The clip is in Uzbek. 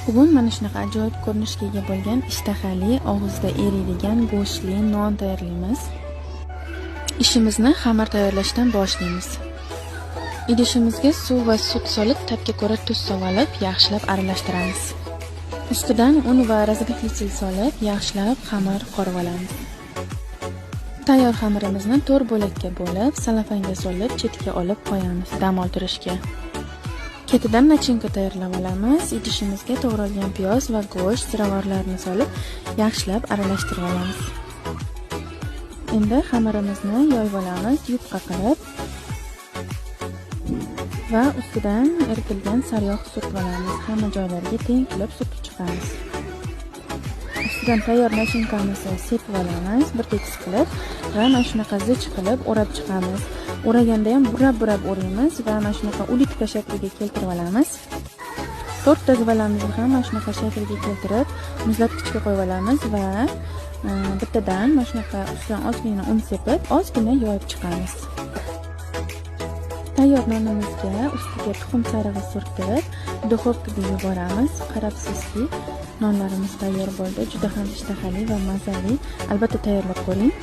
Bugun mana shunaqa ajoyib ko'rinishga ega bo'lgan ishtahali, og'izda eriydigan go'shtli non tayyorlaymiz. Ishimizni xamir tayyorlashdan boshlaymiz. Idishimizga suv va sut solib, tabga ko'ra tuz solib, yaxshilab aralashtiramiz. Ustidan un va razrihli solib, yaxshilab xamir qorib olamiz. Tayyor xamirimizni 4 bo'lakka bo'lib, salafanga solib, chetga olib qo'yamiz dam oldirishga. Ketidan nachinka tayyorlab olamiz. Idishimizga to'g'ralgan piyoz va go'sht, ziravorlarni solib, yaxshilab aralashtirib olamiz. Endi xamirimizni yoyib olamiz, yupqa qilib va ustidan eritilgan sariyog' surtib olamiz. Hamma joylariga teng qilib surtib chiqamiz. Ustidan tayyor nachinkamizni sepib olamiz, bir tekis qilib va mana shunaqa zich qilib o'rab chiqamiz. O'raganda ham burab o'raymiz va mana shunaqa ulitka shakliga keltirib olamiz. 4 ta zibalamizni ham mana shunaqa shaklga keltirib muzlatgichga qo'yib olamiz va bittadan mana shunaqa ustidan ozgina un sepib, ozgina yoyib chiqamiz. Tayyor nonimizga ustiga tuxum sarig'i surtib, duxovkaga yuboramiz. Qarabsizki, nonlarimiz tayyor bo'ldi. Juda ham ishtahali va mazali. Albatta tayyorlab ko'ring.